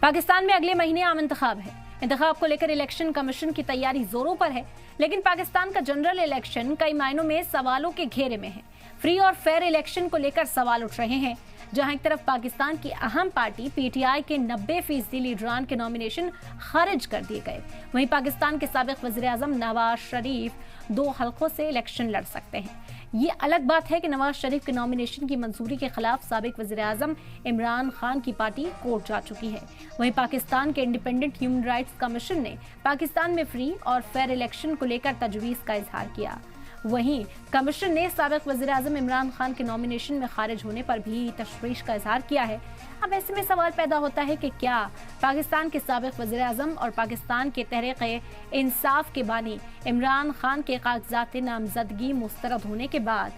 पाकिस्तान में अगले महीने आम इंतखाब है। इंतखाब को लेकर इलेक्शन कमीशन की तैयारी जोरों पर है, लेकिन पाकिस्तान का जनरल इलेक्शन कई मायनों में सवालों के घेरे में है। फ्री और फेयर इलेक्शन को लेकर सवाल उठ रहे हैं। जहां एक तरफ पाकिस्तान की अहम पार्टी पीटीआई के 90% लीडरान के नॉमिनेशन खारिज कर दिए गए, वहीं पाकिस्तान के साबिक वज़ीर आज़म नवाज शरीफ 2 हलकों से इलेक्शन लड़ सकते हैं। ये अलग बात है कि नवाज शरीफ के नॉमिनेशन की मंजूरी के खिलाफ साबिक वज़ीर आज़म इमरान खान की पार्टी कोर्ट जा चुकी है। वहीं पाकिस्तान के इंडिपेंडेंट ह्यूमन राइट्स कमीशन ने पाकिस्तान में फ्री और फेयर इलेक्शन को लेकर तजवीज़ का इजहार किया। वहीं कमीशन ने साबिक वज़ीर आज़म इमरान खान के नॉमिनेशन में खारिज होने पर भी तशवीश का इजहार किया है। अब ऐसे में सवाल पैदा होता है कि क्या पाकिस्तान के साबिक वज़ीर आज़म और पाकिस्तान के तहरीक-ए-इंसाफ के बानी इमरान खान के कागजात नामजदगी मुस्तरद होने के बाद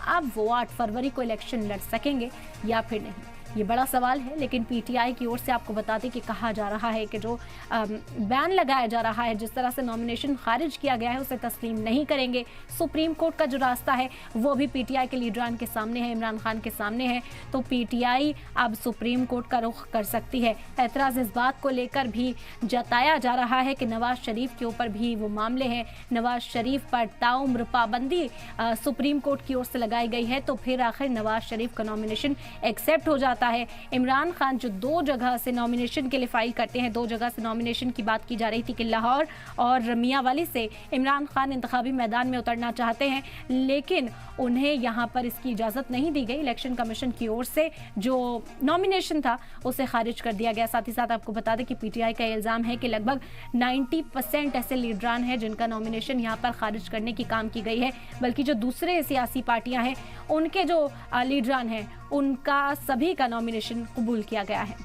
अब वो 8 फरवरी को इलेक्शन लड़ सकेंगे या फिर नहीं? ये बड़ा सवाल है। लेकिन पीटीआई की ओर से आपको बताते कि कहा जा रहा है कि जो बैन लगाया जा रहा है, जिस तरह से नॉमिनेशन खारिज किया गया है, उसे तस्लीम नहीं करेंगे। सुप्रीम कोर्ट का जो रास्ता है वो भी पीटीआई के लीडरान के सामने है, इमरान खान के सामने है, तो पीटीआई अब सुप्रीम कोर्ट का रुख कर सकती है। एतराज़ इस बात को लेकर भी जताया जा रहा है कि नवाज शरीफ के ऊपर भी वो मामले हैं। नवाज शरीफ पर ताउम्र पाबंदी सुप्रीम कोर्ट की ओर से लगाई गई है, तो फिर आखिर नवाज शरीफ का नॉमिनेशन एक्सेप्ट हो जाता है। इमरान खान जो 2 जगह से नॉमिनेशन के लिए फाइल करते हैं, 2 जगह से नॉमिनेशन की बात की जा रही थी कि लाहौर और मियांवाली से इमरान खान इंतखाबी मैदान में उतरना चाहते हैं, लेकिन उन्हें यहां पर इसकी इजाज़त नहीं दी गई। इलेक्शन कमीशन की ओर से जो नॉमिनेशन था उसे खारिज कर दिया गया। साथ ही साथ आपको बता दें कि पीटीआई का इल्ज़ाम है कि लगभग 90% ऐसे लीडरान हैं जिनका नॉमिनेशन यहां पर खारिज करने की काम की गई है, बल्कि जो दूसरे सियासी पार्टियां हैं उनके जो लीडरान हैं उनका सभी का नॉमिनेशन कबूल किया गया है।